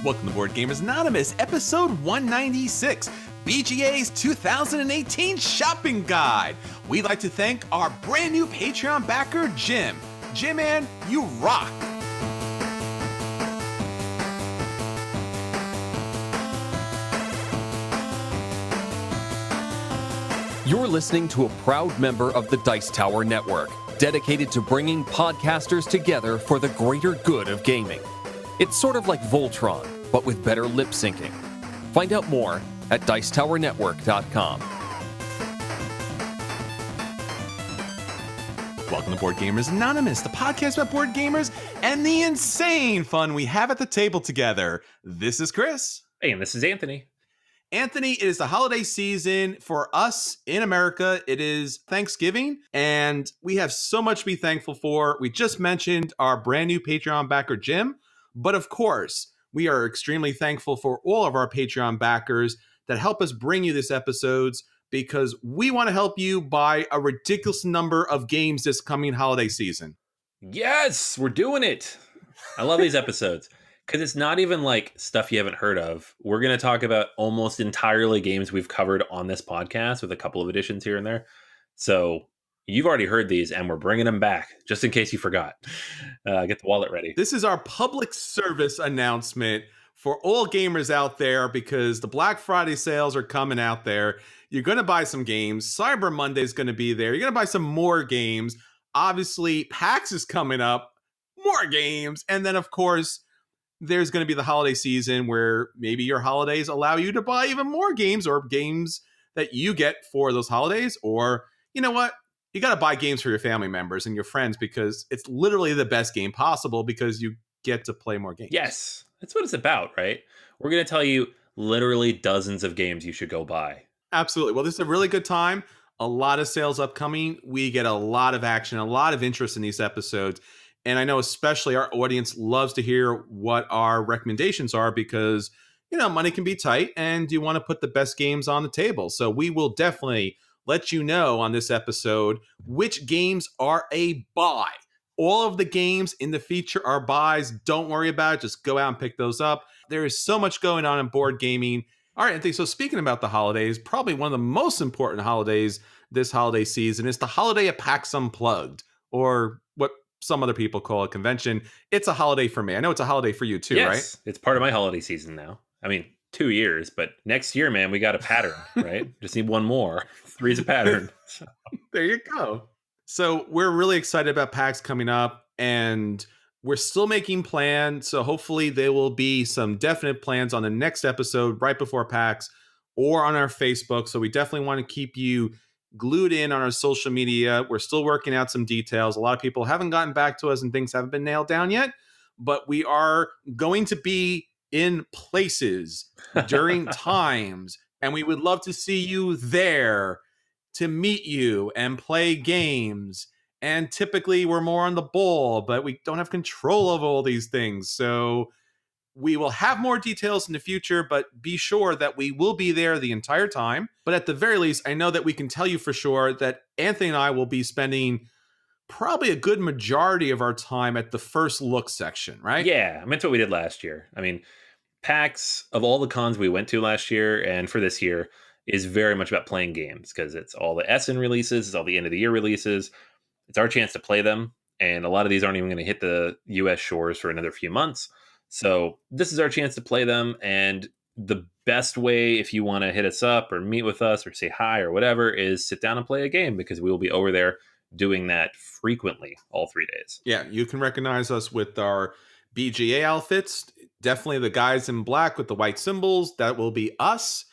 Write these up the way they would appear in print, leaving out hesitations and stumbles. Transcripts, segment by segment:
Welcome to Board Gamers Anonymous, episode 196, BGA's 2018 Shopping Guide. We'd like to thank our brand new Patreon backer, Jim. Jim, man, you rock! You're listening to a proud member of the Dice Tower Network, dedicated to bringing podcasters together for the greater good of gaming. It's sort of like Voltron, but with better lip syncing. Find out more at dicetowernetwork.com. Welcome to Board Gamers Anonymous, the podcast about board gamers and the insane fun we have at the table together. This is Chris. Hey, and this is Anthony. Anthony, it is the holiday season for us in America. It is Thanksgiving, and we have so much to be thankful for. We just mentioned our brand new Patreon backer, Jim, but of course, we are extremely thankful for all of our Patreon backers that help us bring you these episodes because we want to help you buy a ridiculous number of games this coming holiday season. Yes, we're doing it. I love these episodes. Because it's not even like stuff you haven't heard of. We're going to talk about almost entirely games we've covered on this podcast with a couple of additions here and there. So you've already heard these and we're bringing them back just in case you forgot. Get the wallet ready. This is our public service announcement for all gamers out there because the Black Friday sales are coming out there. You're going to buy some games. Cyber Monday is going to be there. You're going to buy some more games. Obviously, PAX is coming up. More games. And then, of course, there's going to be the holiday season where maybe your holidays allow you to buy even more games or games that you get for those holidays. Or, you know what? You got to buy games for your family members and your friends because it's literally the best game possible because you get to play more games. Yes, that's what it's about, right? We're going to tell you literally dozens of games you should go buy. Absolutely. Well, this is a really good time. A lot of sales upcoming. We get a lot of action, a lot of interest in these episodes. And I know especially our audience loves to hear what our recommendations are because, you know, money can be tight and you want to put the best games on the table. So we will definitely let you know on this episode which games are a buy. All of the games in the feature are buys. Don't worry about it. Just go out and pick those up. There is so much going on in board gaming. All right, Anthony, so speaking about the holidays, probably one of the most important holidays this holiday season is the holiday at PAX Unplugged, or what some other people call a convention. It's a holiday for me. I know it's a holiday for you too, Yes, right? it's part of my holiday season now. I mean, 2 years, but next year, man, we got a pattern, right? Just need one more. 3's a pattern. There you go. So we're really excited about PAX coming up, and we're still making plans. So hopefully there will be some definite plans on the next episode right before PAX or on our Facebook. So we definitely want to keep you glued in on our social media. We're still working out some details. A lot of people haven't gotten back to us and things haven't been nailed down yet, but we are going to be in places during times, and we would love to see you there to meet you and play games. And typically we're more on the ball, but we don't have control of all these things. So we will have more details in the future, but be sure that we will be there the entire time. But at the very least, I know that we can tell you for sure that Anthony and I will be spending probably a good majority of our time at the first look section, right? Yeah, I mean, that's what we did last year. I mean, PAX, of all the cons we went to last year and for this year, is very much about playing games because it's all the Essen releases, it's all the end of the year releases. It's our chance to play them. And a lot of these aren't even going to hit the US shores for another few months. So this is our chance to play them. And the best way, if you want to hit us up or meet with us or say hi or whatever, is sit down and play a game because we will be over there doing that frequently all 3 days. Yeah, you can recognize us with our BGA outfits. Definitely the guys in black with the white symbols. That will be us.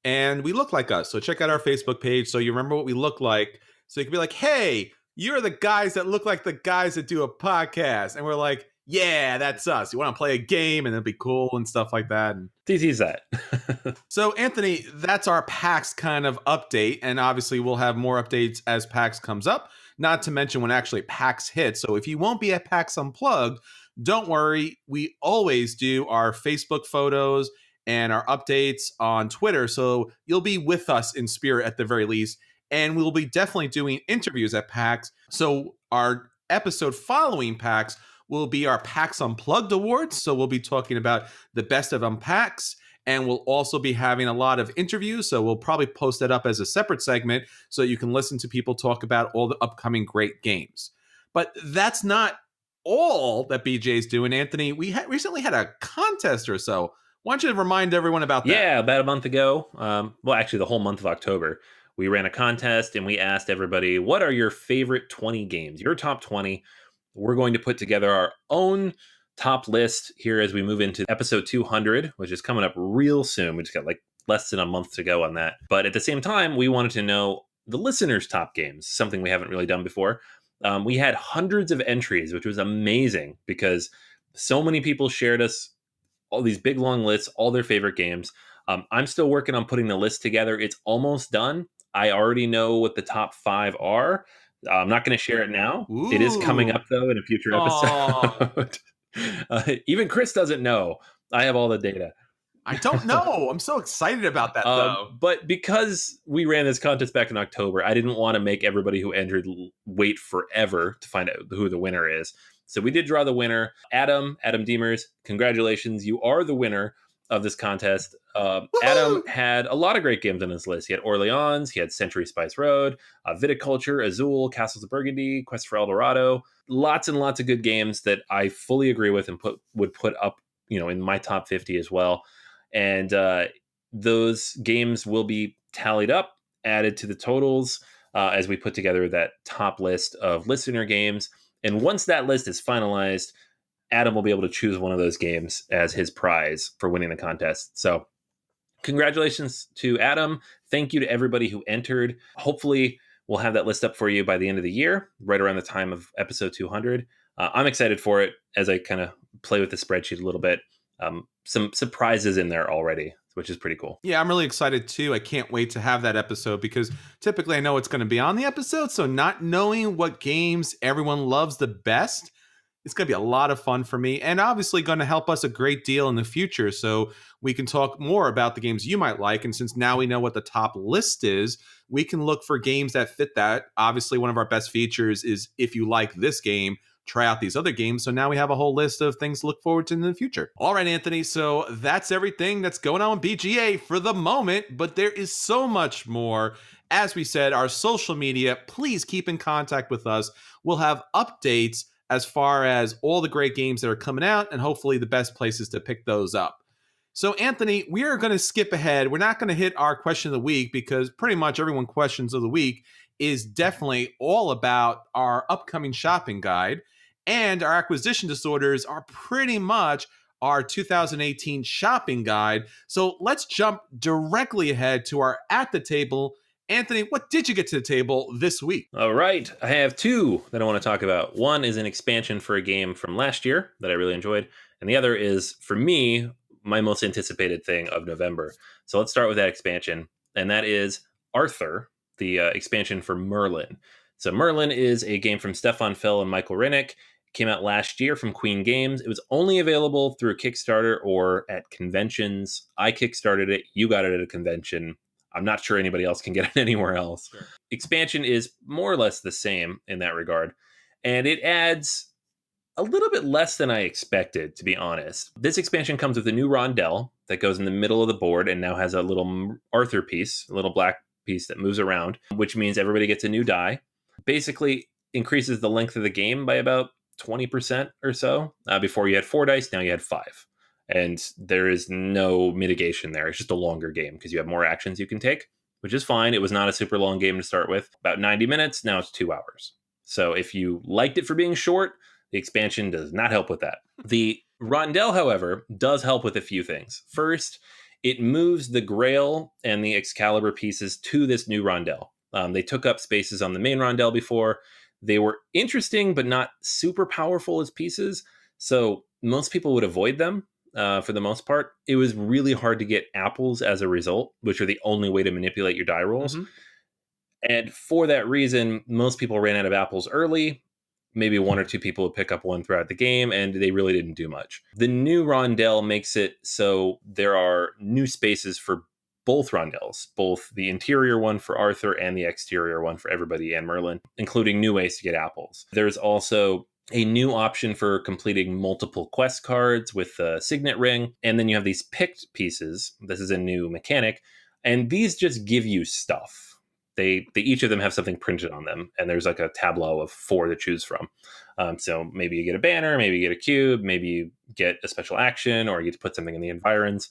And we look like us. So check out our Facebook page so you remember what we look like. So you can be like, hey, you're the guys that look like the guys that do a podcast. And we're like, yeah, that's us. You want to play a game and it'll be cool and stuff like that. And It's easy as that. so, Anthony, that's our PAX kind of update. And obviously, we'll have more updates as PAX comes up, not to mention when actually PAX hits. So if you won't be at PAX Unplugged, don't worry. We always do our Facebook photos and our updates on Twitter. So you'll be with us in spirit at the very least. And we'll be definitely doing interviews at PAX. So our episode following PAX will be our PAX Unplugged Awards. So we'll be talking about the best of Unpacks. And we'll also be having a lot of interviews. So we'll probably post that up as a separate segment so you can listen to people talk about all the upcoming great games. But that's not all that BJ's doing, Anthony. We recently had a contest or so. Why don't you remind everyone about that? Yeah, about a month ago, well, actually the whole month of October, we ran a contest and we asked everybody, what are your favorite 20 games, your top 20? We're going to put together our own top list here as we move into episode 200, which is coming up real soon. We just got like less than a month to go on that. But at the same time, we wanted to know the listeners' top games, something we haven't really done before. We had hundreds of entries, which was amazing because so many people shared us all these big long lists, all their favorite games. I'm still working on putting the list together. It's almost done. I already know what the top 5 are. I'm not going to share it now. Ooh. It is coming up though in a future episode. Even Chris doesn't know. I have all the data. I don't know. I'm so excited about that though. But because we ran this contest back in October, I didn't want to make everybody who entered wait forever to find out who the winner is. So we did draw the winner. Adam Demers, congratulations. You are the winner of this contest. Adam had a lot of great games on his list. He had Orleans, he had Century Spice Road, Viticulture, Azul, Castles of Burgundy, Quest for El Dorado. Lots and lots of good games that I fully agree with and would put up, in my top 50 as well. And those games will be tallied up, added to the totals as we put together that top list of listener games. And once that list is finalized, Adam will be able to choose one of those games as his prize for winning the contest. So congratulations to Adam. Thank you to everybody who entered. Hopefully we'll have that list up for you by the end of the year, right around the time of episode 200. I'm excited for it as I kind of play with the spreadsheet a little bit. Some surprises in there already, which is pretty cool. Yeah, I'm really excited too. I can't wait to have that episode because typically I know what's going to be on the episode. So not knowing what games everyone loves the best, it's going to be a lot of fun for me and obviously going to help us a great deal in the future. So we can talk more about the games you might like. And since now we know what the top list is, we can look for games that fit that. Obviously, one of our best features is if you like this game, try out these other games. So now we have a whole list of things to look forward to in the future. All right, Anthony. So that's everything that's going on with BGA for the moment, but there is so much more. As we said, our social media, please keep in contact with us. We'll have updates as far as all the great games that are coming out and hopefully the best places to pick those up. So Anthony, we are going to skip ahead. We're not going to hit our question of the week because pretty much everyone questions of the week is definitely all about our upcoming shopping guide. And our acquisition disorders are pretty much our 2018 shopping guide. So let's jump directly ahead to our At the Table. Anthony, what did you get to the table this week? All right. I have 2 that I want to talk about. One is an expansion for a game from last year that I really enjoyed. And the other is, for me, my most anticipated thing of November. So let's start with that expansion. And that is Arthur, the expansion for Merlin. So Merlin is a game from Stefan Fell and Michael Rennick. Came out last year from Queen Games. It was only available through Kickstarter or at conventions. I kickstarted it. You got it at a convention. I'm not sure anybody else can get it anywhere else. Sure. Expansion is more or less the same in that regard. And it adds a little bit less than I expected, to be honest. This expansion comes with a new rondel that goes in the middle of the board and now has a little Arthur piece, a little black piece that moves around, which means everybody gets a new die. Basically increases the length of the game by about 20% or so. Before you had 4 dice, now you had 5. And there is no mitigation there. It's just a longer game because you have more actions you can take, which is fine. It was not a super long game to start with. About 90 minutes, now it's 2 hours. So if you liked it for being short, the expansion does not help with that. The rondel, however, does help with a few things. First, it moves the Grail and the Excalibur pieces to this new rondel. They took up spaces on the main rondel before. They were interesting, but not super powerful as pieces. So most people would avoid them for the most part. It was really hard to get apples as a result, which are the only way to manipulate your die rolls. Mm-hmm. And for that reason, most people ran out of apples early. Maybe 1 or 2 people would pick up one throughout the game, and they really didn't do much. The new rondel makes it so there are new spaces for both rondels, both the interior one for Arthur and the exterior one for everybody and Merlin, including new ways to get apples. There's also a new option for completing multiple quest cards with the signet ring, and then you have these picked pieces. This is a new mechanic, and these just give you stuff. They each of them have something printed on them, and there's like a tableau of 4 to choose from. So maybe you get a banner, maybe you get a cube, maybe you get a special action, or you get to put something in the environs.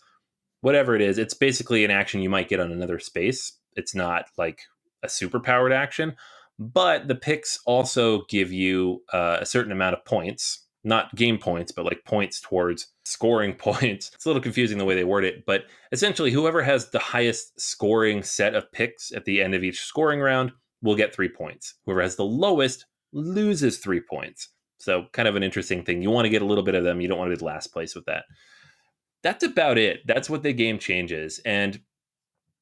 Whatever it is, it's basically an action you might get on another space. It's not like a super powered action, but the picks also give you a certain amount of points, not game points, but like points towards scoring points. It's a little confusing the way they word it, but essentially, whoever has the highest scoring set of picks at the end of each scoring round will get 3 points. Whoever has the lowest loses 3 points. So, kind of an interesting thing. You want to get a little bit of them. You don't want to be last place with that. That's about it. That's what the game changes. And,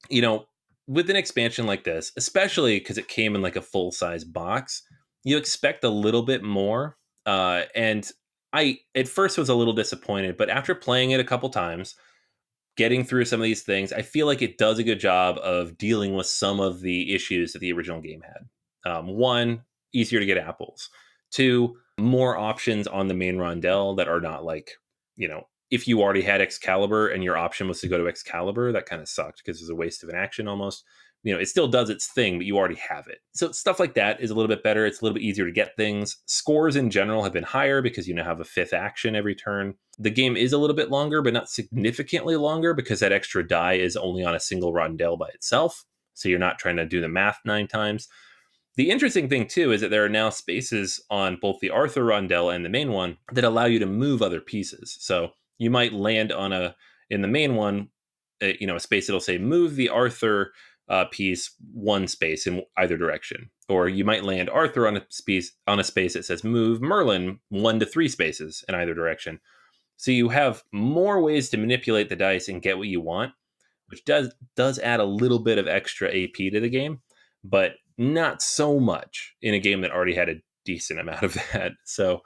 you know, with an expansion like this, especially because it came in like a full size box, you expect a little bit more. And I, at first, was a little disappointed, but after playing it a couple times, getting through some of these things, I feel like it does a good job of dealing with some of the issues that the original game had. One, easier to get apples. Two, more options on the main rondelle that are not like, you know, if you already had Excalibur and your option was to go to Excalibur, that kind of sucked because it's a waste of an action almost. You know, it still does its thing, but you already have it. So stuff like that is a little bit better. It's a little bit easier to get things. Scores in general have been higher because you now have a 5th action every turn. The game is a little bit longer, but not significantly longer because that extra die is only on a single rondelle by itself. So you're not trying to do the math 9 times. The interesting thing, too, is that there are now spaces on both the Arthur rondelle and the main one that allow you to move other pieces. So you might land on in the main one, a space that'll say move the Arthur piece 1 space in either direction. Or you might land Arthur on a space that says move Merlin 1 to 3 spaces in either direction. So you have more ways to manipulate the dice and get what you want, which does add a little bit of extra AP to the game, but not so much in a game that already had a decent amount of that. So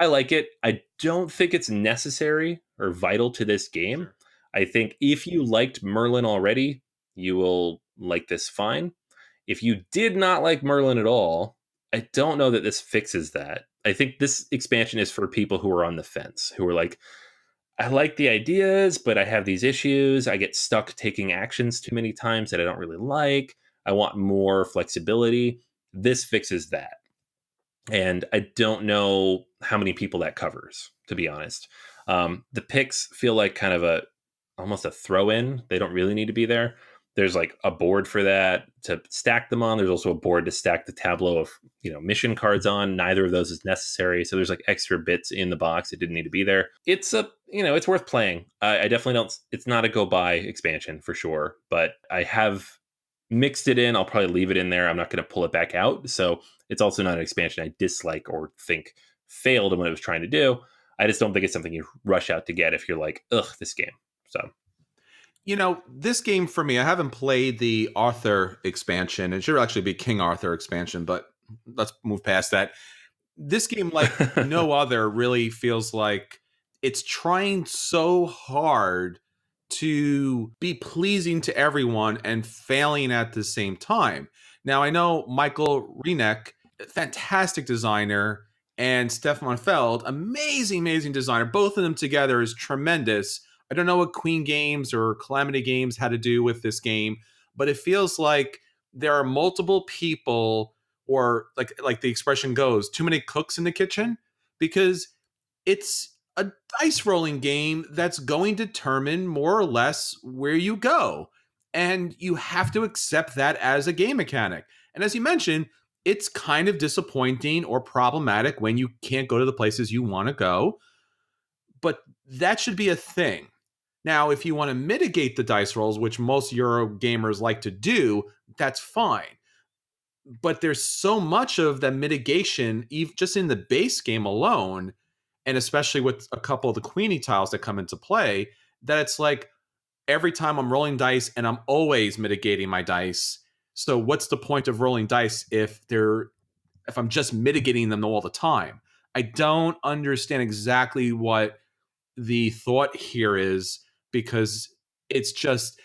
I like it. I don't think it's necessary or vital to this game. Sure. I think if you liked Merlin already, you will like this fine. If you did not like Merlin at all, I don't know that this fixes that. I think this expansion is for people who are on the fence, who are like, I like the ideas, but I have these issues. I get stuck taking actions too many times that I don't really like. I want more flexibility. This fixes that. And I don't know how many people that covers, to be honest. The picks feel like kind of almost a throw in. They don't really need to be there. There's like a board for that to stack them on. There's also a board to stack the tableau of, mission cards on. Neither of those is necessary. So there's like extra bits in the box. It didn't need to be there. It's it's worth playing. I definitely don't, it's not a go buy expansion for sure, but I have mixed it in. I'll probably leave it in there. I'm not going to pull it back out. So it's also not an expansion I dislike or think failed in what it was trying to do. I just don't think it's something you rush out to get if you're like, ugh, this game. So This game for me, I haven't played the Arthur expansion. It should actually be King Arthur expansion, but let's move past that. This game, like no other, really feels like it's trying so hard to be pleasing to everyone and failing at the same time. Now, I know Michael Rieneck, fantastic designer, and Stefan Feld, amazing designer. Both of them together is tremendous. I don't know what Queen Games or Calamity Games had to do with this game, but it feels like there are multiple people, or like the expression goes, too many cooks in the kitchen, because it's a dice rolling game that's going to determine more or less where you go. And you have to accept that as a game mechanic. And as you mentioned, it's kind of disappointing or problematic when you can't go to the places you want to go. But that should be a thing. Now, if you want to mitigate the dice rolls, which most Euro gamers like to do, that's fine. But there's so much of that mitigation, just in the base game alone, and especially with a couple of the Queenie tiles that come into play, that it's like every time I'm rolling dice and I'm always mitigating my dice. So what's the point of rolling dice if I'm just mitigating them all the time? I don't understand exactly what the thought here is, because it's just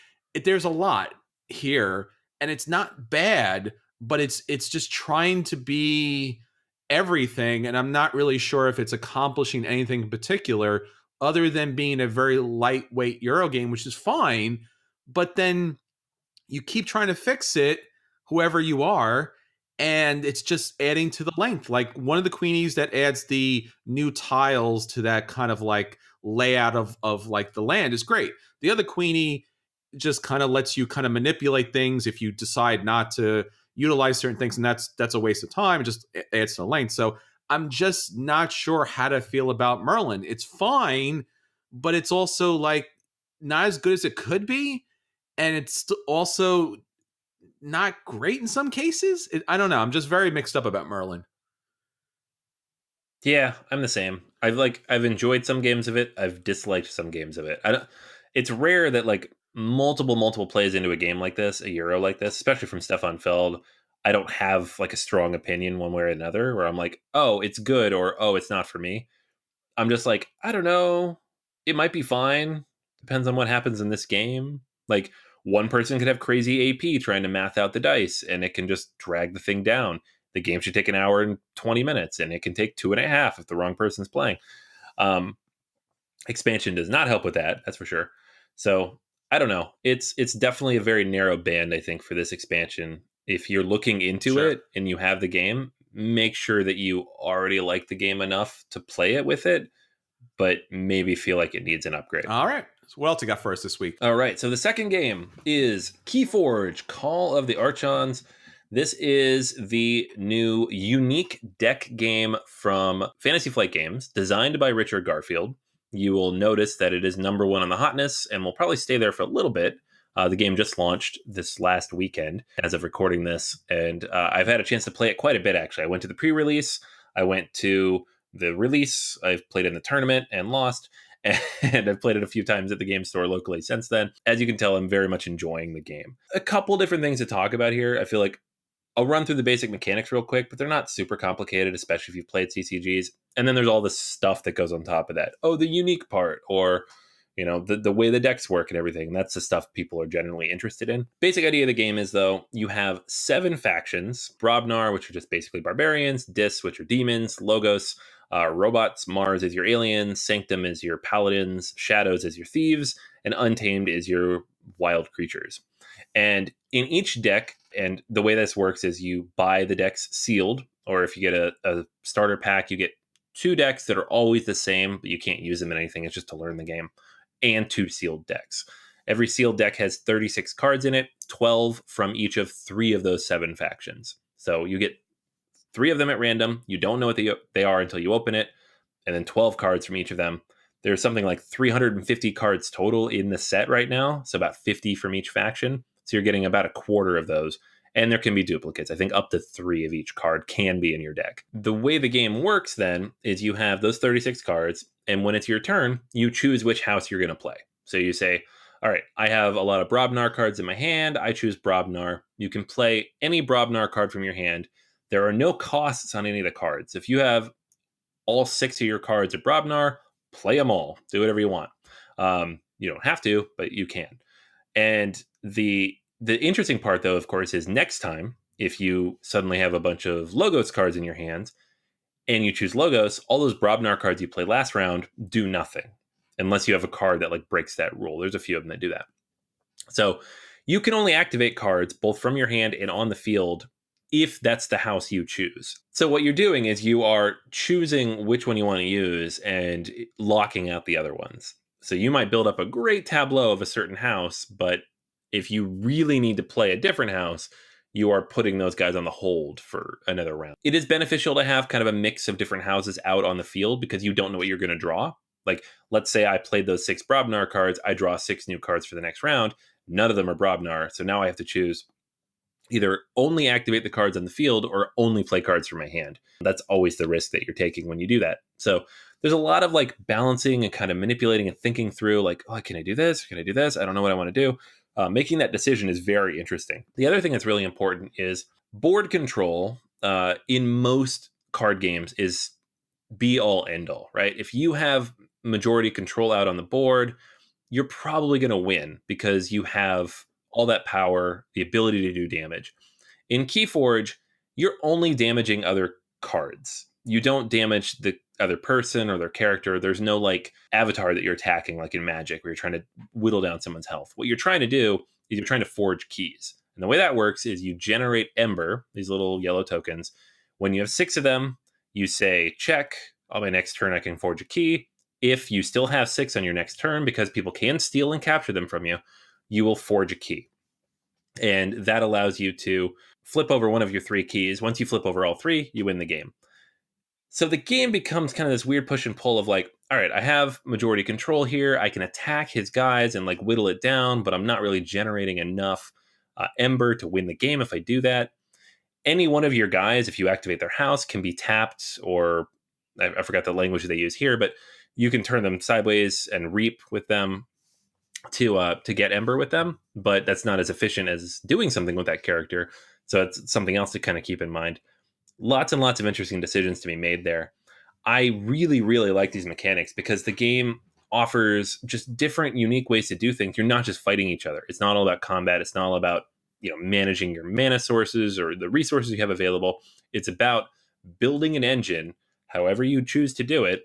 there's a lot here, and it's not bad, but it's just trying to be everything, and I'm not really sure if it's accomplishing anything in particular other than being a very lightweight Euro game, which is fine. But then you keep trying to fix it, whoever you are, and it's just adding to the length. Like one of the Queenies that adds the new tiles to that kind of like layout of like the land is great. The other Queenie just kind of lets you kind of manipulate things if you decide not to utilize certain things, and that's a waste of time. It just adds to the length. So I'm just not sure how to feel about Merlin. It's fine, but it's also like not as good as it could be, and it's also not great in some cases. I don't know. I'm just very mixed up about Merlin. Yeah, I'm the same. I've enjoyed some games of it. I've disliked some games of it. I don't. It's rare that like multiple plays into a game like this, a Euro like this, especially from Stefan Feld. I don't have like a strong opinion one way or another, where I'm like, oh, it's good, or oh, it's not for me. I'm just like, I don't know. It might be fine. Depends on what happens in this game. Like one person could have crazy AP trying to math out the dice, and it can just drag the thing down. The game should take an hour and 20 minutes, and it can take 2.5 if the wrong person's playing. Um, Expansion does not help with that, that's for sure. So I don't know. It's definitely a very narrow band, I think, for this expansion. If you're looking into Sure. it and you have the game, make sure that you already like the game enough to play it with it, but maybe feel like it needs an upgrade. All right. So what else you got for us this week? All right. So the second game is Keyforge, Call of the Archons. This is the new unique deck game from Fantasy Flight Games, designed by Richard Garfield. You will notice that it is number one on the hotness and will probably stay there for a little bit. The game just launched this last weekend as of recording this, and I've had a chance to play it quite a bit, actually. I went to the pre-release, I went to the release, I've played in the tournament and lost, and I've played it a few times at the game store locally since then. As you can tell, I'm very much enjoying the game. A couple different things to talk about here. I feel like I'll run through the basic mechanics real quick, but they're not super complicated, especially if you've played CCGs. And then there's all this stuff that goes on top of that. Oh, the unique part, or the way the decks work and everything. And that's the stuff people are generally interested in. Basic idea of the game is, though, you have 7 factions: Brobnar, which are just basically barbarians; Dis, which are demons; Logos, robots; Mars is your aliens; Sanctum is your paladins; Shadows is your thieves; and Untamed is your wild creatures. And in each deck, and the way this works is you buy the decks sealed, or if you get a starter pack, you get 2 decks that are always the same, but you can't use them in anything. It's just to learn the game, and 2 sealed decks. Every sealed deck has 36 cards in it, 12 from each of 3 of those 7 factions. So you get 3 of them at random. You don't know what they are until you open it, and then 12 cards from each of them. There's something like 350 cards total in the set right now, so about 50 from each faction. So you're getting about a quarter of those. And there can be duplicates. I think up to 3 of each card can be in your deck. The way the game works then is you have those 36 cards, and when it's your turn, you choose which house you're going to play. So you say, all right, I have a lot of Brobnar cards in my hand. I choose Brobnar. You can play any Brobnar card from your hand. There are no costs on any of the cards. If you have all 6 of your cards are Brobnar, play them all. Do whatever you want. You don't have to, but you can. And the interesting part, though, of course, is next time, if you suddenly have a bunch of Logos cards in your hands and you choose Logos, all those Brobnar cards you played last round do nothing unless you have a card that like breaks that rule. There's a few of them that do that. So you can only activate cards both from your hand and on the field if that's the house you choose. So what you're doing is you are choosing which one you want to use and locking out the other ones. So you might build up a great tableau of a certain house, but if you really need to play a different house, you are putting those guys on the hold for another round. It is beneficial to have kind of a mix of different houses out on the field because you don't know what you're going to draw. Like, let's say I played those 6 Brobnar cards, I draw 6 new cards for the next round. None of them are Brobnar, so now I have to choose either only activate the cards on the field or only play cards from my hand. That's always the risk that you're taking when you do that. So there's a lot of like balancing and kind of manipulating and thinking through like, oh, can I do this? Can I do this? I don't know what I want to do. Making that decision is very interesting. The other thing that's really important is board control in most card games is be all end all, right? If you have majority control out on the board, you're probably going to win because you have all that power, the ability to do damage. In Keyforge, you're only damaging other cards. You don't damage the other person or their character. There's no like avatar that you're attacking, like in Magic, where you're trying to whittle down someone's health. What you're trying to do is you're trying to forge keys. And the way that works is you generate Ember, these little yellow tokens. When you have 6 of them, you say, check, on my next turn, I can forge a key. If you still have 6 on your next turn, because people can steal and capture them from you, you will forge a key. And that allows you to flip over one of your 3 keys. Once you flip over all 3, you win the game. So the game becomes kind of this weird push and pull of like, all right, I have majority control here. I can attack his guys and like whittle it down, but I'm not really generating enough Ember to win the game if I do that. Any one of your guys, if you activate their house, can be tapped, or I forgot the language they use here, but you can turn them sideways and reap with them to get Ember with them, but that's not as efficient as doing something with that character. So it's something else to kind of keep in mind. Lots and lots of interesting decisions to be made there. I really, really like these mechanics because the game offers just different, unique ways to do things. You're not just fighting each other. It's not all about combat. It's not all about managing your mana sources or the resources you have available. It's about building an engine, however you choose to do it,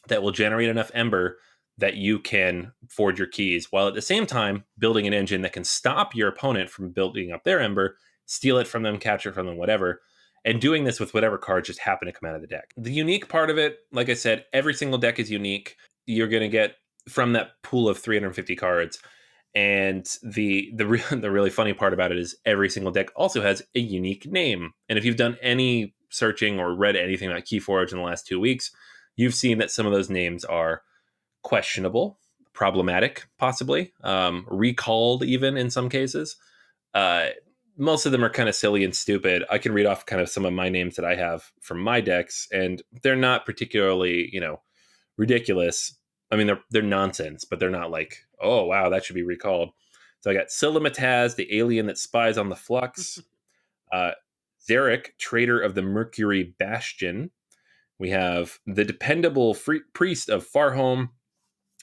that will generate enough Ember that you can forge your keys, while at the same time building an engine that can stop your opponent from building up their Ember, steal it from them, capture it from them, whatever. And doing this with whatever cards just happen to come out of the deck. The unique part of it, like I said, every single deck is unique. You're going to get from that pool of 350 cards. And the really funny part about it is every single deck also has a unique name. And if you've done any searching or read anything about Keyforge in the last 2 weeks, you've seen that some of those names are questionable, problematic, possibly, recalled even in some cases. Most of them are kind of silly and stupid. I can read off kind of some of my names that I have from my decks, and they're not particularly, ridiculous. I mean, they're nonsense, but they're not like, oh, wow, that should be recalled. So I got Silimataz, the alien that spies on the flux. Zarek, traitor of the Mercury Bastion. We have the dependable priest of Farhome,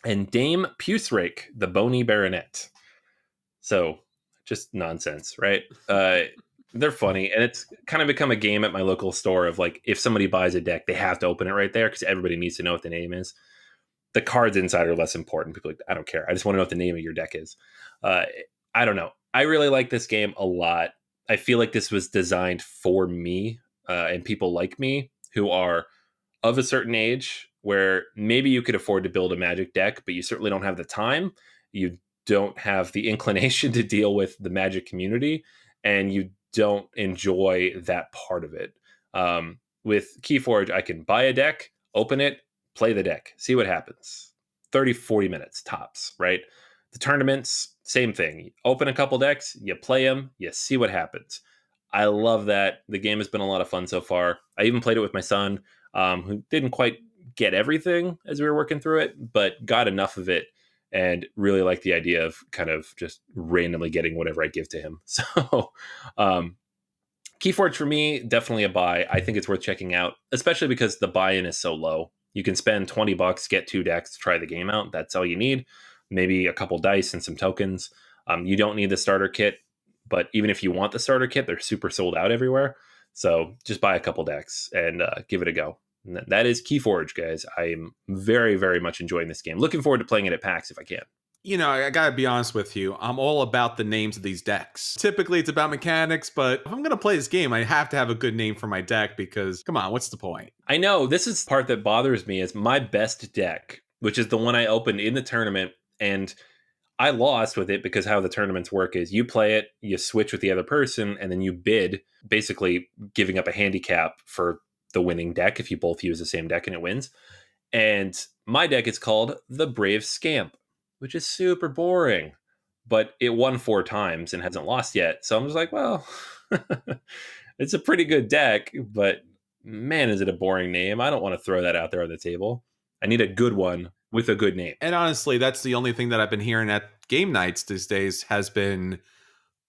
and Dame Pucerake, the bony baronet. So just nonsense, right? They're funny, and it's kind of become a game at my local store of like, if somebody buys a deck, they have to open it right there because everybody needs to know what the name is. The cards inside are less important. People are like, I don't care. I just want to know what the name of your deck is. I don't know. I really like this game a lot. I feel like this was designed for me and people like me who are of a certain age where maybe you could afford to build a Magic deck, but you certainly don't have the time. You don't have the inclination to deal with the Magic community, and you don't enjoy that part of it. With Keyforge, I can buy a deck, open it, play the deck, see what happens. 30, 40 minutes tops, right? The tournaments, same thing. You open a couple decks, you play them, you see what happens. I love that. The game has been a lot of fun so far. I even played it with my son, who didn't quite get everything as we were working through it, but got enough of it and really liked the idea of kind of just randomly getting whatever I give to him. So Keyforge for me, definitely a buy. I think it's worth checking out, especially because the buy-in is so low. You can spend $20, get 2 decks, try the game out. That's all you need. Maybe a couple dice and some tokens. You don't need the starter kit, but even if you want the starter kit, they're super sold out everywhere. So just buy a couple decks and give it a go. And that is Keyforge, guys. I'm very, very much enjoying this game. Looking forward to playing it at PAX if I can. I gotta be honest with you. I'm all about the names of these decks. Typically, it's about mechanics, but if I'm gonna play this game, I have to have a good name for my deck because, come on, what's the point? I know, this is the part that bothers me is my best deck, which is the one I opened in the tournament, and I lost with it because how the tournaments work is you play it, you switch with the other person, and then you bid, basically giving up a handicap for the winning deck if you both use the same deck and it wins. And my deck is called the Brave Scamp, which is super boring, but it won 4 times and hasn't lost yet. So I'm just like, well, it's a pretty good deck, but man, is it a boring name. I don't want to throw that out there on the table. I need a good one with a good name. And honestly, that's the only thing that I've been hearing at game nights these days has been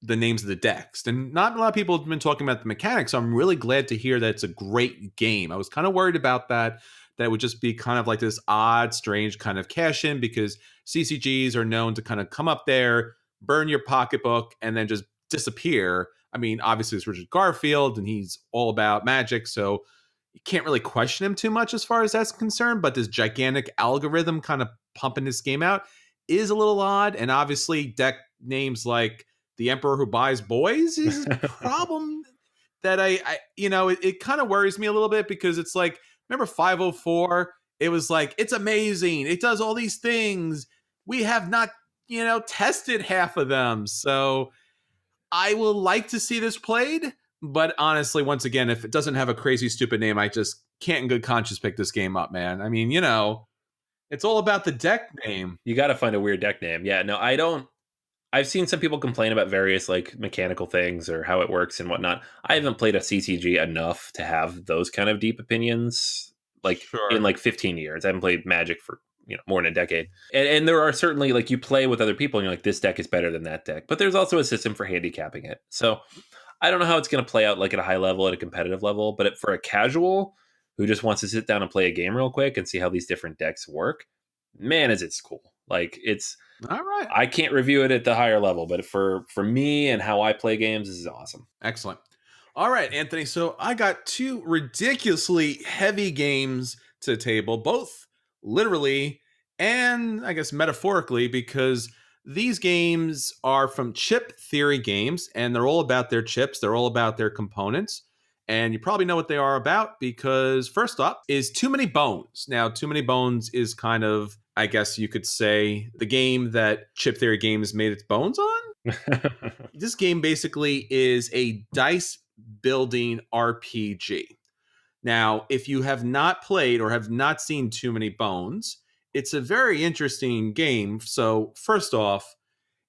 the names of the decks. And not a lot of people have been talking about the mechanics. So I'm really glad to hear that it's a great game. I was kind of worried about that it would just be kind of like this odd, strange kind of cash in because CCGs are known to kind of come up there, burn your pocketbook, and then just disappear. I mean, obviously it's Richard Garfield and he's all about magic. So you can't really question him too much as far as that's concerned, but this gigantic algorithm kind of pumping this game out is a little odd. And obviously, deck names like the Emperor Who Buys Boys is a problem that it kind of worries me a little bit, because it's like, remember 504? It was like, it's amazing. It does all these things. We have not, tested half of them. So I will like to see this played. But honestly, once again, if it doesn't have a crazy, stupid name, I just can't in good conscience pick this game up, man. I mean, it's all about the deck name. You got to find a weird deck name. Yeah, no, I don't. I've seen some people complain about various like mechanical things or how it works and whatnot. I haven't played a CCG enough to have those kind of deep opinions like in Sure. like 15 years. I haven't played Magic for more than a decade. And there are certainly like you play with other people and you're like, this deck is better than that deck. But there's also a system for handicapping it. So I don't know how it's going to play out like at a high level, at a competitive level, but for a casual who just wants to sit down and play a game real quick and see how these different decks work, man, is it's cool. Like it's All right. I can't review it at the higher level, but for me and how I play games, this is awesome. Excellent. All right, Anthony. So I got two ridiculously heavy games to the table, both literally and I guess metaphorically, because these games are from chip theory games, and they're all about their chips. They're all about their components. And you probably know what they are about, because first up is Too Many Bones. Now, Too Many Bones is kind of, I guess you could say, the game that Chip Theory Games made its bones on. This game basically is a dice building RPG. Now, if you have not played or have not seen Too Many Bones, it's a very interesting game. So, first off,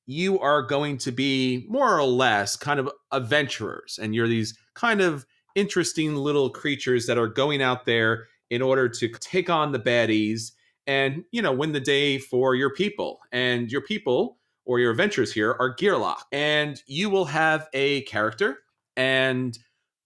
you are going to be more or less kind of adventurers, and you're these kind of interesting little creatures that are going out there in order to take on the baddies and, win the day for your people. And your people, or your adventures here, are Gearlock. And you will have a character, and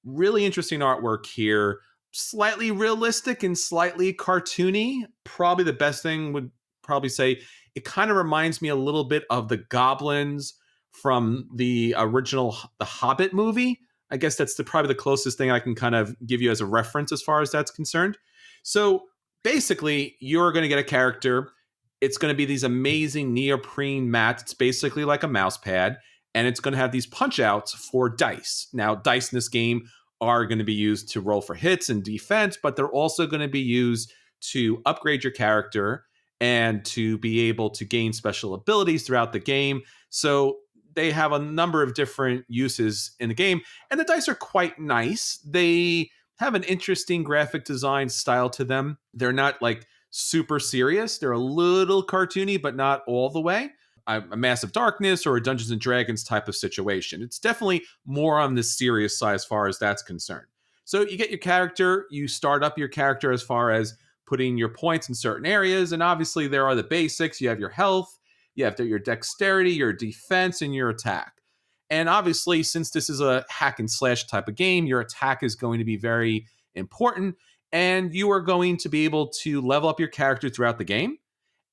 really interesting artwork here. Slightly realistic and slightly cartoony. Probably the best thing would probably say it kind of reminds me a little bit of the goblins from the original The Hobbit movie. I guess that's probably the closest thing I can kind of give you as a reference as far as that's concerned. So basically, you're going to get a character. It's going to be these amazing neoprene mats. It's basically like a mouse pad, and it's going to have these punch outs for dice. Now, dice in this game are going to be used to roll for hits and defense, but they're also going to be used to upgrade your character and to be able to gain special abilities throughout the game. So they have a number of different uses in the game, and the dice are quite nice. They have an interesting graphic design style to them. They're not like super serious. They're a little cartoony, but not all the way. A Massive Darkness or a Dungeons and Dragons type of situation. It's definitely more on the serious side as far as that's concerned. So you get your character, you start up your character as far as putting your points in certain areas, and obviously there are the basics. You have your health, you have your dexterity, your defense, and your attack. And obviously, since this is a hack and slash type of game, your attack is going to be very important, and you are going to be able to level up your character throughout the game.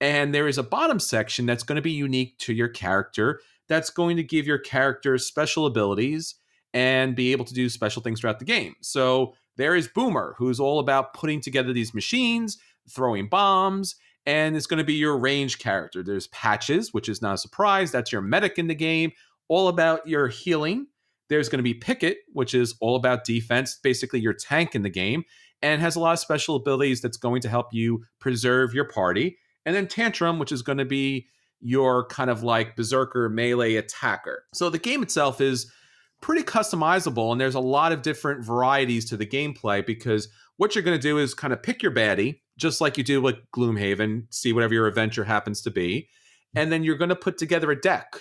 And there is a bottom section that's going to be unique to your character, that's going to give your character special abilities and be able to do special things throughout the game. So there is Boomer, who's all about putting together these machines, throwing bombs, and it's going to be your range character. There's Patches, which is not a surprise. That's your medic in the game, all about your healing. There's going to be Picket, which is all about defense, basically your tank in the game, and has a lot of special abilities that's going to help you preserve your party. And then Tantrum, which is going to be your kind of like berserker melee attacker. So the game itself is pretty customizable, and there's a lot of different varieties to the gameplay, because what you're going to do is kind of pick your baddie, just like you do with Gloomhaven, see whatever your adventure happens to be, and then you're going to put together a deck.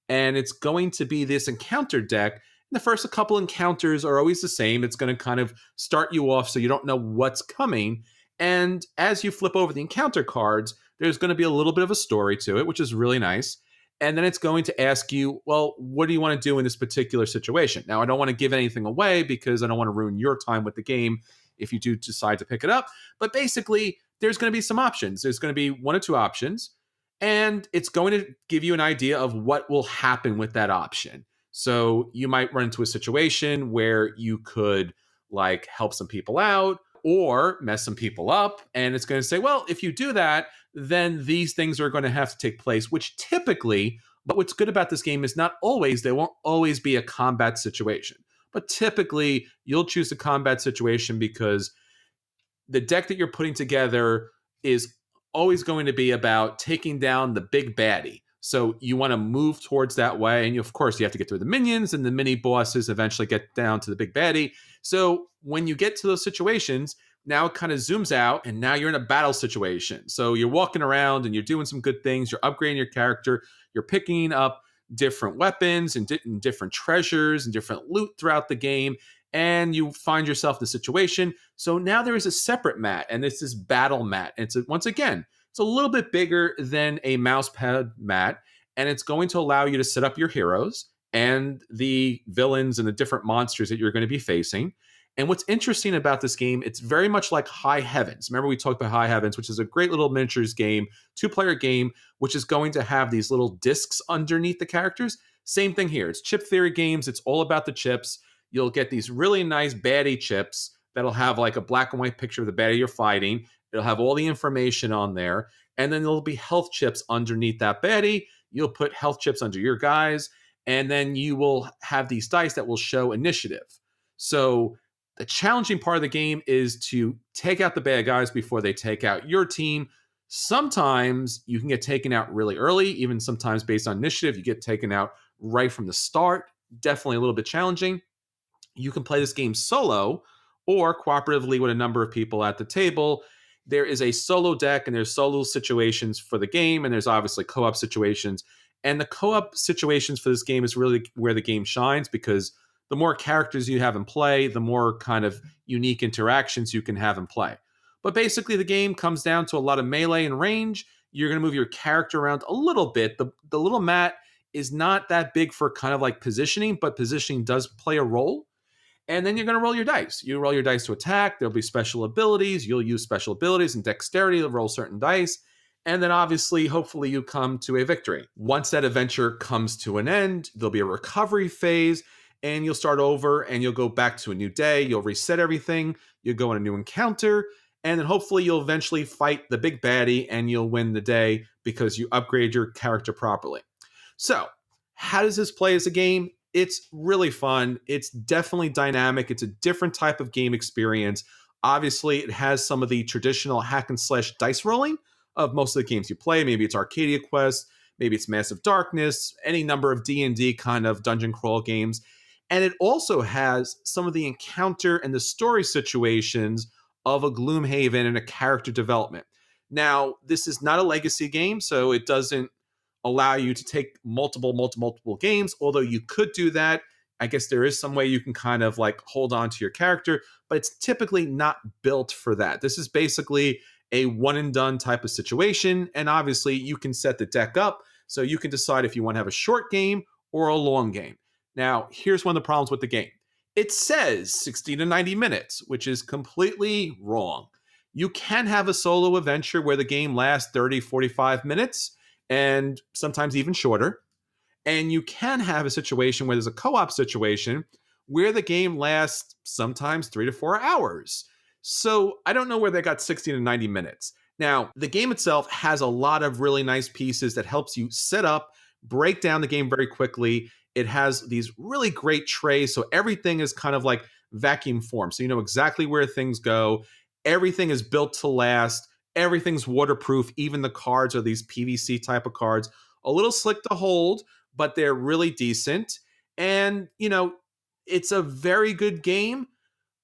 And it's going to be this encounter deck. And the first couple encounters are always the same. It's going to kind of start you off so you don't know what's coming. And as you flip over the encounter cards, there's going to be a little bit of a story to it, which is really nice. And then it's going to ask you, well, what do you want to do in this particular situation? Now, I don't want to give anything away because I don't want to ruin your time with the game if you do decide to pick it up. But basically, there's going to be some options. There's going to be one or two options, and it's going to give you an idea of what will happen with that option. So you might run into a situation where you could like help some people out, or mess some people up. And it's going to say, well, if you do that, then these things are going to have to take place, which typically, but what's good about this game is not always, there won't always be a combat situation. But typically, you'll choose a combat situation because the deck that you're putting together is always going to be about taking down the big baddie. So you want to move towards that way. And of course, you have to get through the minions, and the mini bosses eventually get down to the big baddie. So when you get to those situations, now it kind of zooms out, and now you're in a battle situation. So you're walking around and you're doing some good things. You're upgrading your character. You're picking up different weapons and different treasures and different loot throughout the game. And you find yourself in a situation. So now there is a separate mat, and it's this battle mat. And once again, it's a little bit bigger than a mousepad mat, and it's going to allow you to set up your heroes and the villains and the different monsters that you're going to be facing. And what's interesting about this game, it's very much like High Heavens. Remember, we talked about High Heavens, which is a great little miniatures game, 2-player game, which is going to have these little discs underneath the characters. Same thing here. It's chip theory games. It's all about the chips. You'll get these really nice baddie chips that'll have like a black and white picture of the baddie you're fighting. It'll have all the information on there. And then there'll be health chips underneath that baddie. You'll put health chips under your guys. And then you will have these dice that will show initiative. So the challenging part of the game is to take out the bad guys before they take out your team. Sometimes you can get taken out really early. Even sometimes based on initiative, you get taken out right from the start. Definitely a little bit challenging. You can play this game solo or cooperatively with a number of people at the table. There is a solo deck, and there's solo situations for the game, and there's obviously co-op situations. And the co-op situations for this game is really where the game shines, because the more characters you have in play, the more kind of unique interactions you can have in play. But basically, the game comes down to a lot of melee and range. You're going to move your character around a little bit. The little mat is not that big for kind of like positioning, but positioning does play a role. And then you're going to roll your dice. You roll your dice to attack. There'll be special abilities. You'll use special abilities and dexterity to roll certain dice. And then obviously, hopefully you come to a victory. Once that adventure comes to an end, there'll be a recovery phase, and you'll start over and you'll go back to a new day. You'll reset everything. You'll go on a new encounter. And then hopefully you'll eventually fight the big baddie and you'll win the day because you upgrade your character properly. So how does this play as a game? It's really fun. It's definitely dynamic. It's a different type of game experience. Obviously, it has some of the traditional hack and slash dice rolling of most of the games you play. Maybe it's Arcadia Quest, maybe it's Massive Darkness, any number of D&D kind of dungeon crawl games. And it also has some of the encounter and the story situations of a Gloomhaven and a character development. Now, this is not a legacy game, so it doesn't allow you to take multiple games, although you could do that. I guess there is some way you can kind of like hold on to your character, but it's typically not built for that. This is basically a one and done type of situation, and obviously you can set the deck up so you can decide if you want to have a short game or a long game. Now, here's one of the problems with the game. It says 60 to 90 minutes, which is completely wrong. You can have a solo adventure where the game lasts 30, 45 minutes, and sometimes even shorter. And you can have a situation where there's a co-op situation where the game lasts sometimes 3 to 4 hours. So I don't know where they got 60 to 90 minutes. Now, the game itself has a lot of really nice pieces that helps you set up, break down the game very quickly. It has these really great trays, so everything is kind of like vacuum formed. So you know exactly where things go. Everything is built to last. Everything's waterproof. Even the cards are these PVC type of cards. A little slick to hold, but they're really decent. And, you know, it's a very good game.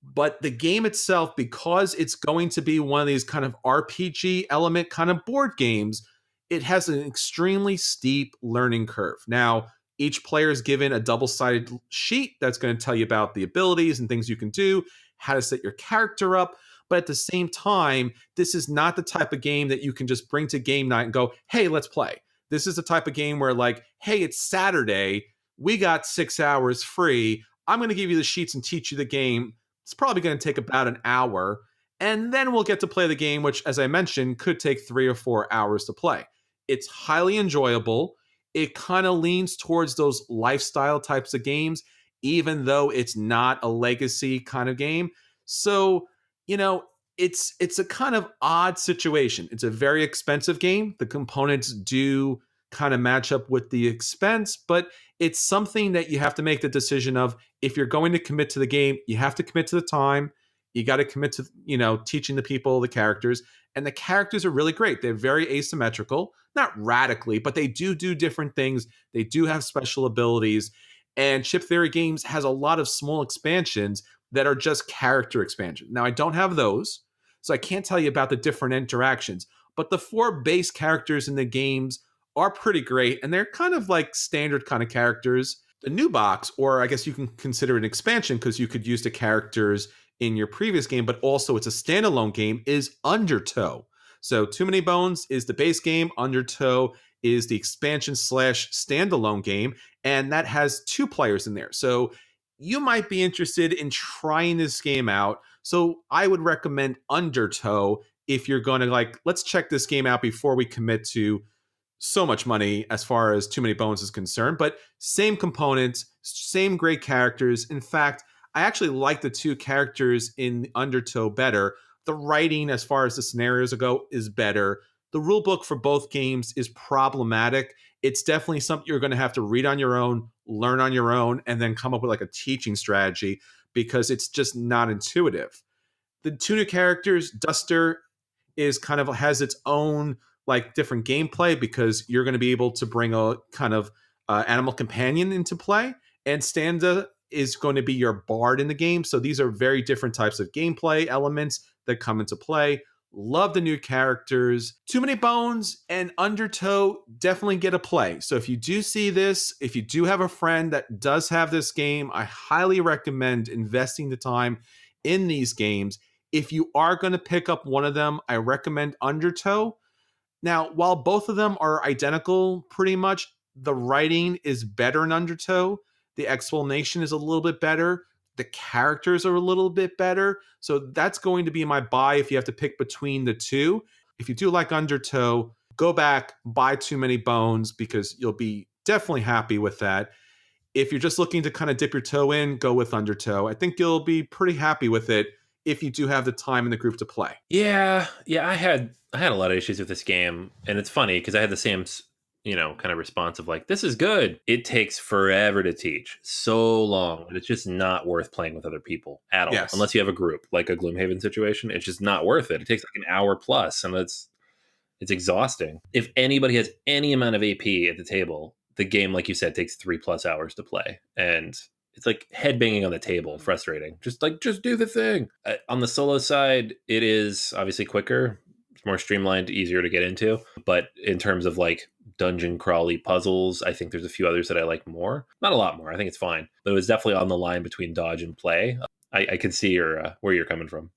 But the game itself, because it's going to be one of these kind of RPG element kind of board games, it has an extremely steep learning curve. Now, each player is given a double-sided sheet that's going to tell you about the abilities and things you can do, how to set your character up. But at the same time, this is not the type of game that you can just bring to game night and go, hey, let's play. This is the type of game where like, hey, it's Saturday. We got 6 hours free. I'm going to give you the sheets and teach you the game. It's probably going to take about an hour. And then we'll get to play the game, which, as I mentioned, could take 3 or 4 hours to play. It's highly enjoyable. It kind of leans towards those lifestyle types of games, even though it's not a legacy kind of game. So, you know, it's a kind of odd situation. It's a very expensive game. The components do kind of match up with the expense, but it's something that you have to make the decision of. If you're going to commit to the game, you have to commit to the time. You got to commit to, teaching the people the characters, and the characters are really great. They're very asymmetrical, not radically, but they do different things. They do have special abilities, and Chip Theory Games has a lot of small expansions that are just character expansions. Now, I don't have those, so I can't tell you about the different interactions, but the 4 base characters in the games are pretty great, and they're kind of like standard kind of characters. The new box, or I guess you can consider it an expansion because you could use the characters in your previous game, but also it's a standalone game, is Undertow. So Too Many Bones is the base game. Undertow is the expansion / standalone game, and that has 2 players in there. So you might be interested in trying this game out. So I would recommend Undertow if you're going to let's check this game out before we commit to so much money as far as Too Many Bones is concerned. But same components, same great characters. In fact, I actually like the 2 characters in Undertow better. The writing, as far as the scenarios go, is better. The rule book for both games is problematic. It's definitely something you're going to have to read on your own, learn on your own, and then come up with a teaching strategy because it's just not intuitive. The 2 new characters, Duster is kind of has its own different gameplay because you're going to be able to bring a kind of animal companion into play, and Stanza is going to be your bard in the game. So these are very different types of gameplay elements that come into play. Love the new characters. Too Many Bones and Undertow definitely get a play. So if you do see this, if you do have a friend that does have this game, I highly recommend investing the time in these games. If you are going to pick up one of them, I recommend Undertow. Now, while both of them are identical pretty much, the writing is better in Undertow. The explanation is a little bit better. The characters are a little bit better. So that's going to be my buy if you have to pick between the 2. If you do like Undertow, go back, buy Too Many Bones because you'll be definitely happy with that. If you're just looking to kind of dip your toe in, go with Undertow. I think you'll be pretty happy with it if you do have the time in the group to play. Yeah, I had a lot of issues with this game, and it's funny because I had the same kind of response of this is good. It takes forever to teach, so long, and it's just not worth playing with other people at all. Yes. Unless you have a group, like a Gloomhaven situation. It's just not worth it. It takes an hour plus, and it's exhausting. If anybody has any amount of AP at the table, the game, like you said, takes 3+ hours to play, and it's head banging on the table, frustrating. Just do the thing. On the solo side, it is obviously quicker, it's more streamlined, easier to get into. But in terms of dungeon crawly puzzles, I think there's a few others that I like more. Not a lot more. I think it's fine, but it was definitely on the line between dodge and play. I can see where you're coming from.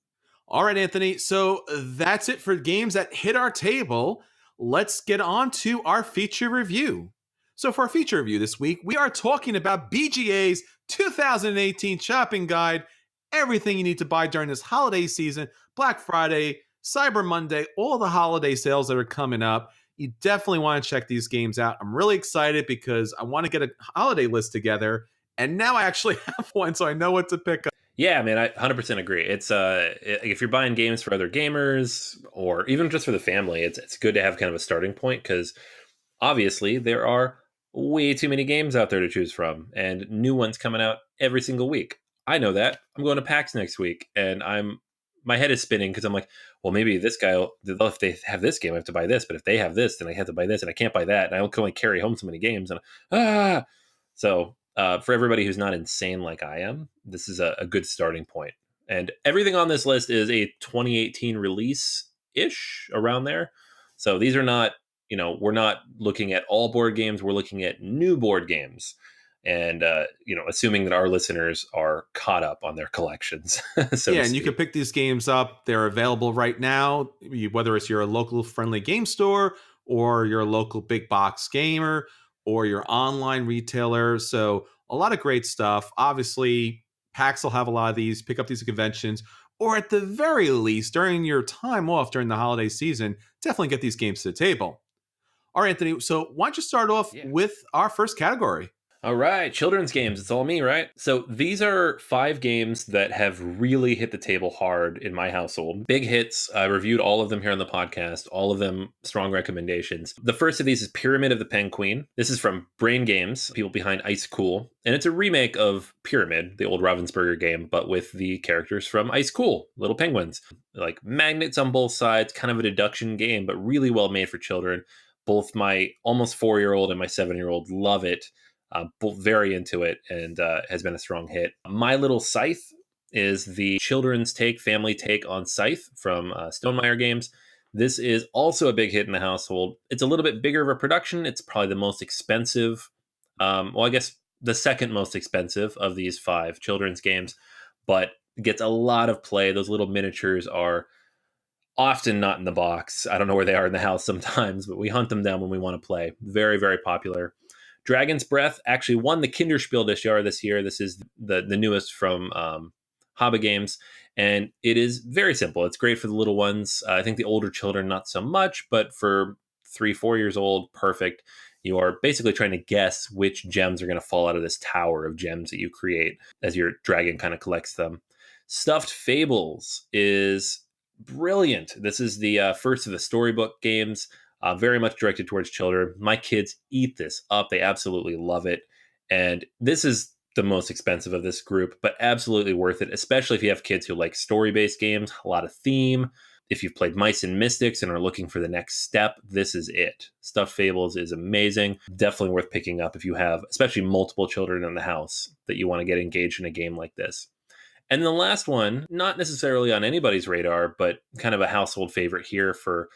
All right, Anthony. So that's it for games that hit our table. Let's get on to our feature review. So for our feature review this week, we are talking about BGA's 2018 shopping guide. Everything you need to buy during this holiday season, Black Friday, Cyber Monday, all the holiday sales that are coming up. You definitely want to check these games out. I'm really excited because I want to get a holiday list together, and now I actually have one, so I know what to pick up. Yeah, man, I 100% agree. It's if you're buying games for other gamers or even just for the family, it's good to have kind of a starting point because obviously there are way too many games out there to choose from and new ones coming out every single week. I know that. I'm going to PAX next week and my head is spinning because I'm like, well, maybe this guy, if they have this game, I have to buy this. But if they have this, then I have to buy this and I can't buy that. And I can only carry home so many games. So for everybody who's not insane like I am, this is a good starting point. And everything on this list is a 2018 release-ish, around there. So these are not, we're not looking at all board games. We're looking at new board games. And, assuming that our listeners are caught up on their collections. And you can pick these games up. They're available right now, whether it's your local friendly game store or your local big box gamer or your online retailer. So a lot of great stuff. Obviously, PAX will have a lot of these. Pick up these conventions, or at the very least, during your time off during the holiday season, definitely get these games to the table. All right, Anthony. So why don't you start off with our first category? All right, children's games. It's all me, right? So these are 5 games that have really hit the table hard in my household. Big hits. I reviewed all of them here on the podcast, all of them strong recommendations. The first of these is Pyramid of the Penguin. This is from Brain Games, people behind Ice Cool. And it's a remake of Pyramid, the old Ravensburger game, but with the characters from Ice Cool, little penguins. Like magnets on both sides, kind of a deduction game, but really well made for children. Both my almost 4-year-old and my 7-year-old love it. Both very into it, and has been a strong hit. My Little Scythe is the children's family take on Scythe from Stonemaier Games. This is also a big hit in the household. It's a little bit bigger of a production. It's probably the most expensive, I guess the second most expensive of these 5 children's games, but gets a lot of play. Those little miniatures are often not in the box. I don't know where they are in the house sometimes, but we hunt them down when we want to play. Very, very popular. Dragon's Breath actually won the Kinderspiel this year. This is the newest from Haba Games, and it is very simple. It's great for the little ones. I think the older children, not so much, but for 3-4 years old, perfect. You are basically trying to guess which gems are going to fall out of this tower of gems that you create as your dragon kind of collects them. Stuffed Fables is brilliant. This is the first of the storybook games. Very much directed towards children. My kids eat this up. They absolutely love it. And this is the most expensive of this group, but absolutely worth it, especially if you have kids who like story-based games, a lot of theme. If you've played Mice and Mystics and are looking for the next step, this is it. Stuffed Fables is amazing. Definitely worth picking up if you have, especially multiple children in the house that you want to get engaged in a game like this. And the last one, not necessarily on anybody's radar, but kind of a household favorite here for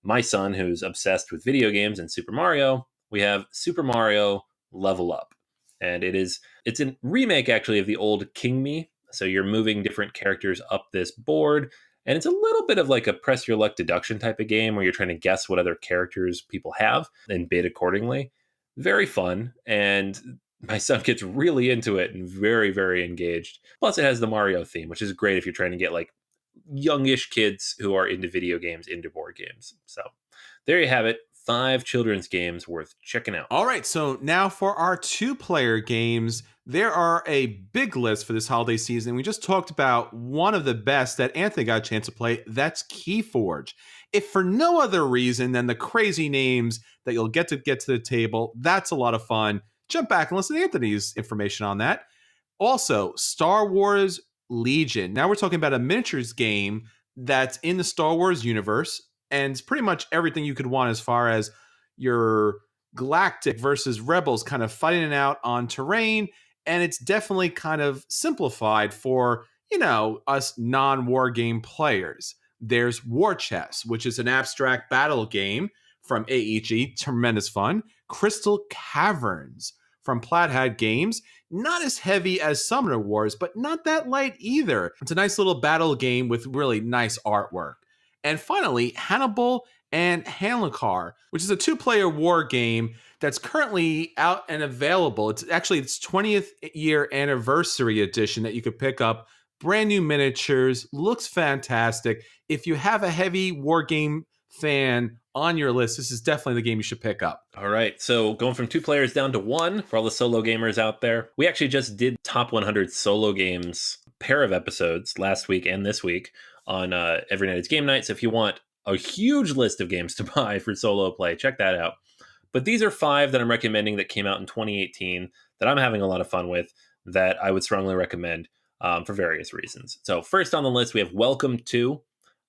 my son who's obsessed with video games and Super Mario. We have Super Mario Level Up. And it's a remake actually of the old King Me. So you're moving different characters up this board. And it's a little bit of like a press your luck deduction type of game where you're trying to guess what other characters people have and bid accordingly. Very fun. And my son gets really into it and very, very engaged. Plus, it has the Mario theme, which is great if you're trying to get like youngish kids who are into video games, into board games. So there you have it. 5 children's games worth checking out. All right, so now for our 2-player games, there are a big list for this holiday season. We just talked about one of the best that Anthony got a chance to play. That's Keyforge. If for no other reason than the crazy names that you'll get to the table, that's a lot of fun. Jump back and listen to Anthony's information on that. Also, Star Wars Legion. Now we're talking about a miniatures game that's in the Star Wars universe, and it's pretty much everything you could want as far as your galactic versus rebels kind of fighting it out on terrain. And it's definitely kind of simplified for, us non-war game players. There's War Chess, which is an abstract battle game from AEG, tremendous fun. Crystal Caverns from Plaid Games, not as heavy as Summoner Wars, but not that light either. It's a nice little battle game with really nice artwork. And finally, Hannibal and Hamilcar, which is a 2-player war game that's currently out and available. It's actually its 20th year anniversary edition that you could pick up. Brand new miniatures, looks fantastic. If you have a heavy war game fan on your list, this is definitely the game you should pick up. All right, so going from 2 players down to 1 for all the solo gamers out there. We actually just did top 100 solo games pair of episodes last week and this week on Every Night It's Game Night. So if you want a huge list of games to buy for solo play, check that out. But these are 5 that I'm recommending that came out in 2018 that I'm having a lot of fun with, that I would strongly recommend for various reasons. So first on the list, we have Welcome To.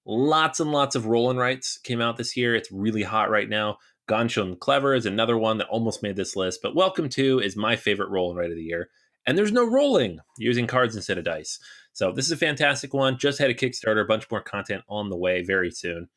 Lots and lots of roll and writes came out this year. It's really hot right now. Ganshun Clever is another one that almost made this list, but Welcome To is my favorite roll and write of the year. And there's no rolling, using cards instead of dice. So this is a fantastic one. Just had a Kickstarter, a bunch more content on the way very soon.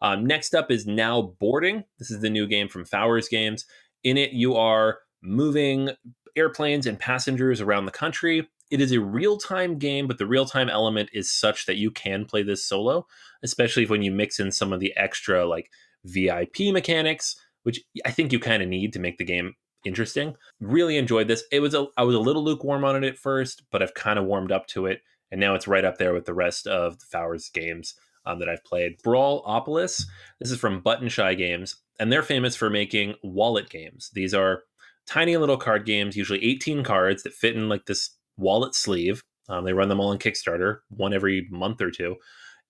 Next up is Now Boarding. This is the new game from Fowers Games. In it, you are moving airplanes and passengers around the country. It is a real-time game, but the real-time element is such that you can play this solo, especially when you mix in some of the extra like VIP mechanics, which I think you kind of need to make the game interesting. Really enjoyed this. I was a little lukewarm on it at first, but I've kind of warmed up to it, and now it's right up there with the rest of the Fowers games that I've played. Brawlopolis. This is from Button Shy Games, and they're famous for making wallet games. These are tiny little card games, usually 18 cards that fit in like this wallet sleeve. They run them all on Kickstarter, one every month or two.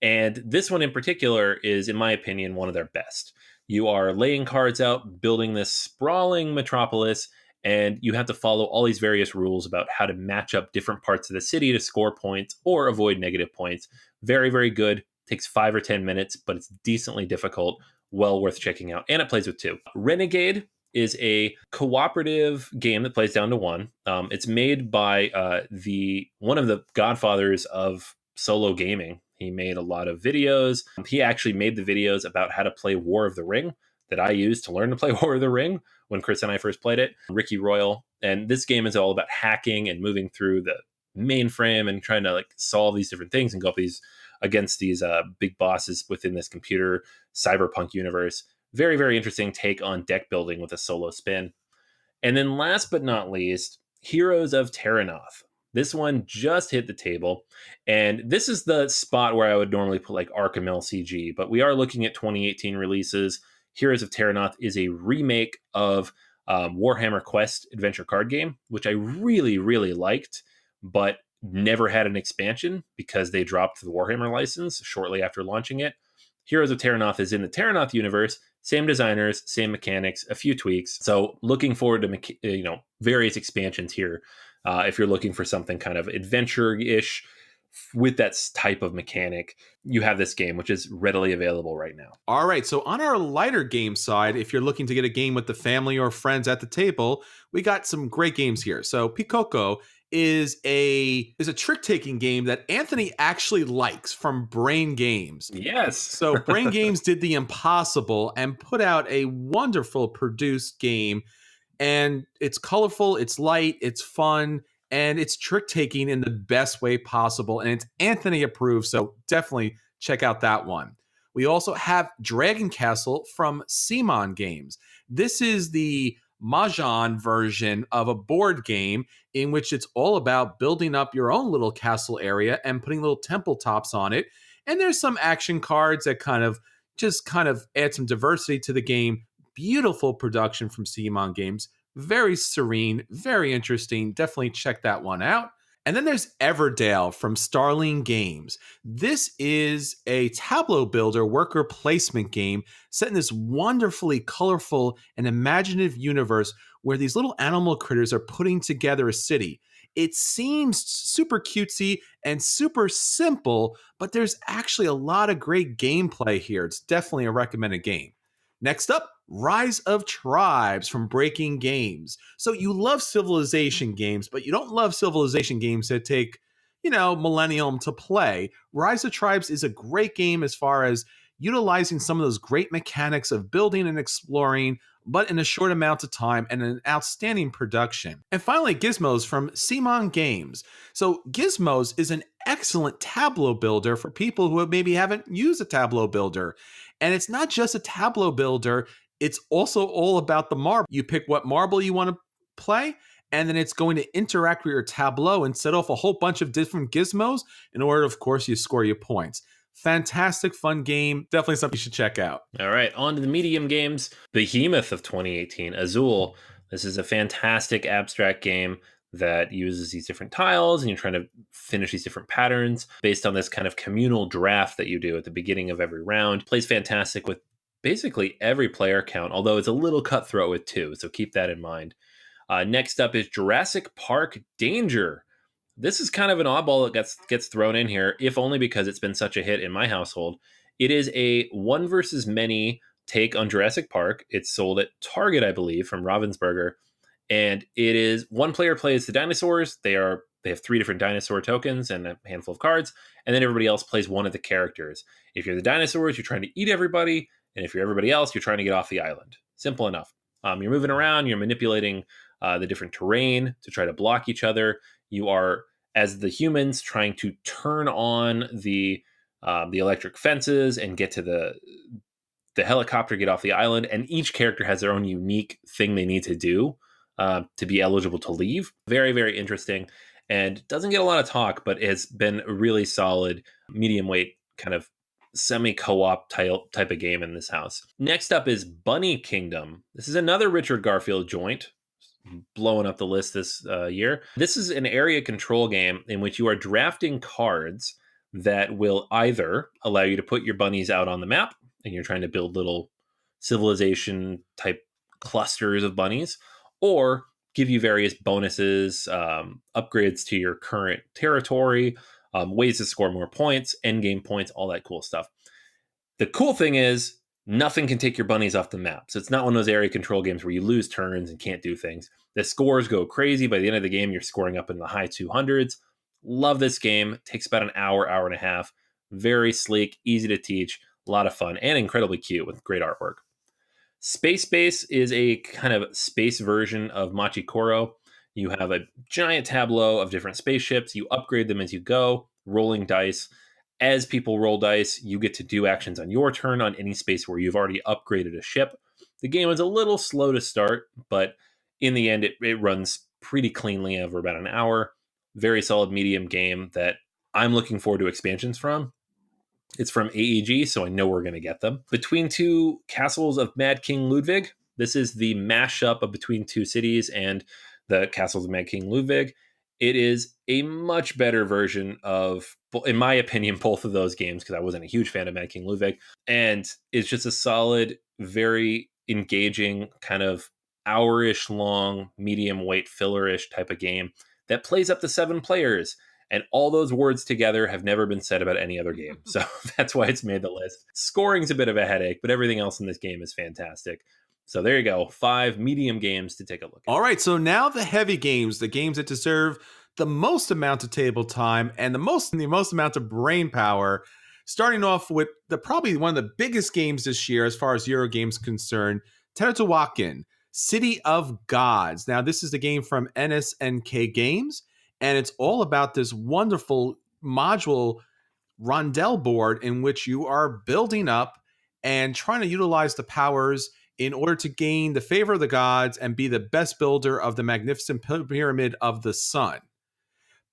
And this one in particular is, in my opinion, one of their best. You are laying cards out, building this sprawling metropolis, and you have to follow all these various rules about how to match up different parts of the city to score points or avoid negative points. Very, very good. Takes 5 or 10 minutes, but it's decently difficult. Well worth checking out. And it plays with 2. Renegade is a cooperative game that plays down to 1. It's made by the one of the godfathers of solo gaming. He made a lot of videos. He actually made the videos about how to play War of the Ring that I used to learn to play War of the Ring when Chris and I first played it, Ricky Royal. And this game is all about hacking and moving through the mainframe and trying to like solve these different things and go up these against these big bosses within this computer cyberpunk universe. Very, very interesting take on deck building with a solo spin. And then last but not least, Heroes of Terranoth. This one just hit the table. And this is the spot where I would normally put like Arkham LCG, but we are looking at 2018 releases. Heroes of Terranoth is a remake of Warhammer Quest adventure card game, which I really, really liked, but never had an expansion because they dropped the Warhammer license shortly after launching it. Heroes of Terranoth is in the Terranoth universe, same designers, same mechanics, a few tweaks. So looking forward to various expansions here. If you're looking for something kind of adventure-ish with that type of mechanic, you have this game, which is readily available right now. All right, so on our lighter game side, if you're looking to get a game with the family or friends at the table, we got some great games here. So Pikoko is a trick-taking game that Anthony actually likes from Brain Games. Yes. So Brain Games did the impossible and put out a wonderful produced game. And it's colorful, it's light, it's fun, and it's trick-taking in the best way possible. And it's Anthony approved, so definitely check out that one. We also have Dragon Castle from Simon Games. This is the Mahjong version of a board game in which it's all about building up your own little castle area and putting little temple tops on it. And there's some action cards that kind of add some diversity to the game. Beautiful production from Simon Games. Very serene, very interesting. Definitely check that one out. And then there's Everdale from Starling Games. This is a tableau builder worker placement game set in this wonderfully colorful and imaginative universe where these little animal critters are putting together a city. It seems super cutesy and super simple, but there's actually a lot of great gameplay here. It's definitely a recommended game. Next up, Rise of Tribes from Breaking Games. So you love Civilization games, but you don't love Civilization games that take, millennium to play. Rise of Tribes is a great game as far as utilizing some of those great mechanics of building and exploring, but in a short amount of time and an outstanding production. And finally, Gizmos from Simon Games. So Gizmos is an excellent tableau builder for people who maybe haven't used a tableau builder. And it's not just a tableau builder, it's also all about the marble. You pick what marble you want to play, and then it's going to interact with your tableau and set off a whole bunch of different gizmos in order, of course, you score your points. Fantastic, fun game. Definitely something you should check out. All right, on to the medium games. Behemoth of 2018, Azul. This is a fantastic abstract game that uses these different tiles and you're trying to finish these different patterns based on this kind of communal draft that you do at the beginning of every round. Plays fantastic with basically every player count, although it's a little cutthroat with 2, so keep that in mind. Next up is Jurassic Park Danger. This is kind of an oddball that gets thrown in here, if only because it's been such a hit in my household. It is a one versus many take on Jurassic Park. It's sold at Target, I believe, from Ravensburger. And it is one player plays the dinosaurs. They have 3 different dinosaur tokens and a handful of cards. And then everybody else plays one of the characters. If you're the dinosaurs, you're trying to eat everybody. And if you're everybody else, you're trying to get off the island. Simple enough. You're moving around. You're manipulating the different terrain to try to block each other. You are, as the humans, trying to turn on the electric fences and get to the helicopter, get off the island. And each character has their own unique thing they need to do to be eligible to leave. Very, very interesting. And doesn't get a lot of talk, but has been a really solid medium weight kind of semi-co-op type of game in this house. Next up is Bunny Kingdom. This is another Richard Garfield joint. blowing up the list this year. This is an area control game in which you are drafting cards that will either allow you to put your bunnies out on the map, and you're trying to build little civilization type clusters of bunnies, or give you various bonuses, upgrades to your current territory, ways to score more points, end game points, all that cool stuff. The cool thing is, nothing can take your bunnies off the map. So it's not one of those area control games where you lose turns and can't do things. The scores go crazy. By the end of the game, you're scoring up in the high 200s. Love this game. Takes about an hour, hour and a half. Very sleek, easy to teach, a lot of fun, and incredibly cute with great artwork. Space Base is a kind of space version of Machikoro. You have a giant tableau of different spaceships. You upgrade them as you go, rolling dice. As people roll dice, you get to do actions on your turn on any space where you've already upgraded a ship. The game is a little slow to start, but in the end, it runs pretty cleanly over about an hour. Very solid medium game that I'm looking forward to expansions from. It's from AEG, so I know we're going to get them. Between Two Castles of Mad King Ludwig. This is the mashup of Between Two Cities and the Castles of Mad King Ludwig. It is a much better version of, in my opinion, both of those games, because I wasn't a huge fan of Mad King Ludwig. And it's just a solid, very engaging, kind of hour-ish long, medium weight, filler-ish type of game that plays up to 7 players. And all those words together have never been said about any other game. So that's why it's made the list. Scoring's a bit of a headache, but everything else in this game is fantastic. So there you go. 5 medium games to take a look at. All right, so now the heavy games, the games that deserve the most amount of table time and the most amount of brain power. Starting off with probably one of the biggest games this year as far as Euro games concerned, Teotihuacan, City of Gods. Now, this is the game from NSNK Games, and it's all about this wonderful module rondel board in which you are building up and trying to utilize the powers in order to gain the favor of the gods and be the best builder of the magnificent pyramid of the sun.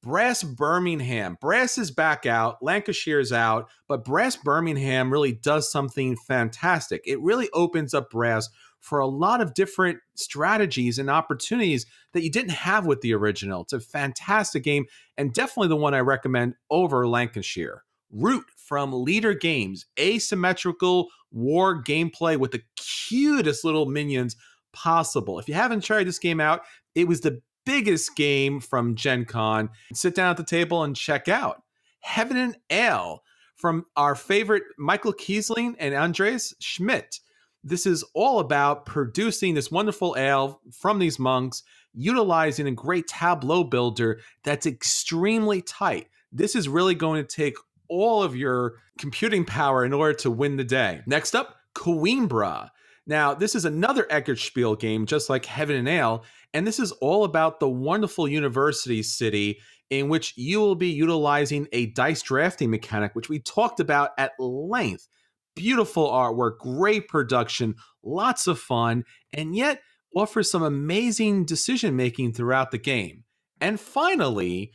Brass Birmingham. Brass is back out. Lancashire's out. But Brass Birmingham really does something fantastic. It really opens up Brass for a lot of different strategies and opportunities that you didn't have with the original. It's a fantastic game and definitely the one I recommend over Lancashire. Root from Leader Games. Asymmetrical war gameplay with the cutest little minions possible. If you haven't tried this game out, it was the biggest game from Gen Con. Sit down at the table and check out. Heaven and Ale from our favorite Michael Kiesling and Andreas Schmidt. This is all about producing this wonderful ale from these monks, utilizing a great tableau builder that's extremely tight. This is really going to take all of your computing power in order to win the day. Next up, Coimbra. Now, this is another Eckertspiel game, just like Heaven and Ale, and this is all about the wonderful university city in which you will be utilizing a dice drafting mechanic, which we talked about at length. Beautiful artwork, great production, lots of fun, and yet offers some amazing decision-making throughout the game. And finally,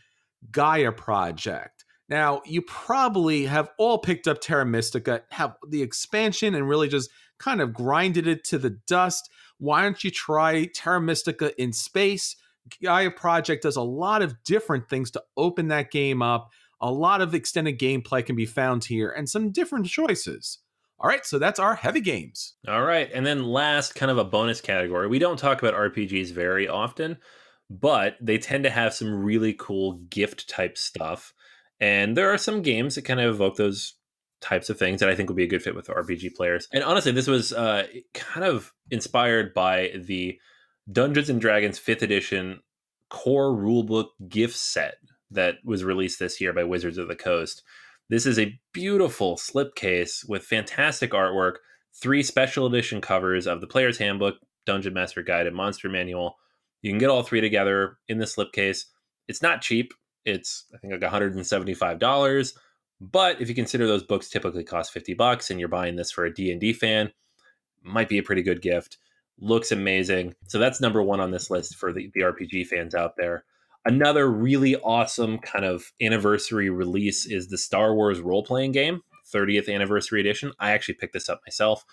Gaia Project. Now, you probably have all picked up Terra Mystica, have the expansion, and really just kind of grinded it to the dust. Why don't you try Terra Mystica in space? Gaia Project does a lot of different things to open that game up. A lot of extended gameplay can be found here and some different choices. All right, so that's our heavy games. All right, and then last, kind of a bonus category. We don't talk about RPGs very often, but they tend to have some really cool gift type stuff. And there are some games that kind of evoke those types of things that I think would be a good fit with RPG players. And honestly, this was kind of inspired by the Dungeons and Dragons 5th edition core rulebook gift set that was released this year by Wizards of the Coast. This is a beautiful slipcase with fantastic artwork, 3 special edition covers of the Player's Handbook, Dungeon Master Guide, and Monster Manual. You can get all 3 together in the slipcase. It's not cheap. It's, I think, like $175. But if you consider those books typically cost $50 and you're buying this for a D&D fan, might be a pretty good gift. Looks amazing. So that's number 1 on this list for the RPG fans out there. Another really awesome kind of anniversary release is the Star Wars role-playing game, 30th anniversary edition. I actually picked this up myself.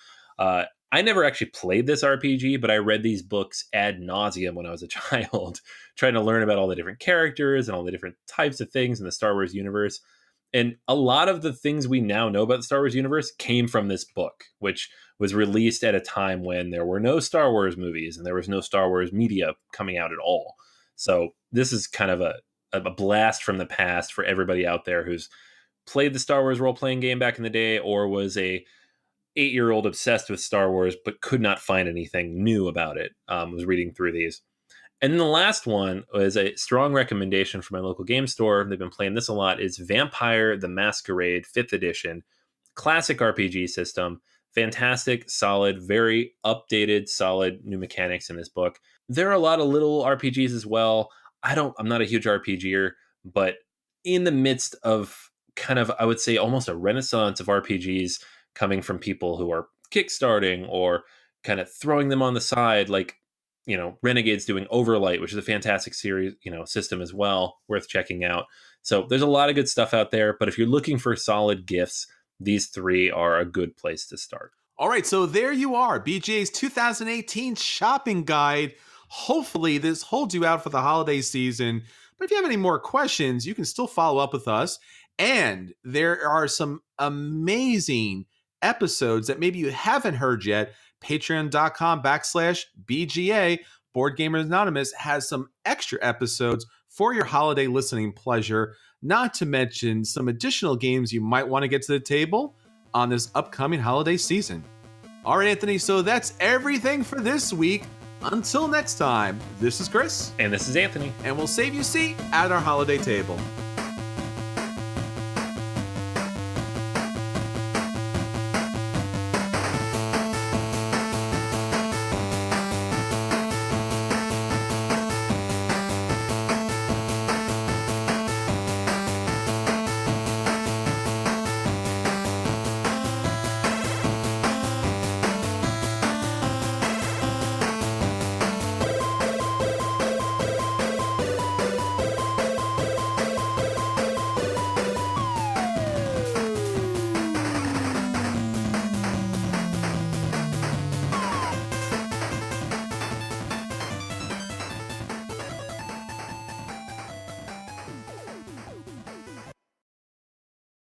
I never actually played this RPG, but I read these books ad nauseum when I was a child, trying to learn about all the different characters and all the different types of things in the Star Wars universe. And a lot of the things we now know about the Star Wars universe came from this book, which was released at a time when there were no Star Wars movies and there was no Star Wars media coming out at all. So this is kind of a blast from the past for everybody out there who's played the Star Wars role-playing game back in the day or was a 8-year-old obsessed with Star Wars but could not find anything new about it. Was reading through these. And then the last one was a strong recommendation from my local game store. They've been playing this a lot. Is Vampire the Masquerade 5th edition. Classic RPG system. Fantastic, solid, very updated, solid new mechanics in this book. There are a lot of little RPGs as well. I'm not a huge RPGer, but in the midst of kind of, I would say, almost a renaissance of RPGs coming from people who are kickstarting or kind of throwing them on the side, like, Renegade's doing Overlight, which is a fantastic series, system as well, worth checking out. So there's a lot of good stuff out there, but if you're looking for solid gifts, these 3 are a good place to start. All right, so there you are, BGA's 2018 shopping guide. Hopefully this holds you out for the holiday season. But if you have any more questions, you can still follow up with us. And there are some amazing episodes that maybe you haven't heard yet. Patreon.com/BGA. Board Gamers Anonymous has some extra episodes for your holiday listening pleasure, not to mention some additional games you might want to get to the table on this upcoming holiday season. All right, Anthony, so that's everything for this week. Until next time, this is Chris. And this is Anthony. And we'll save you a seat at our holiday table.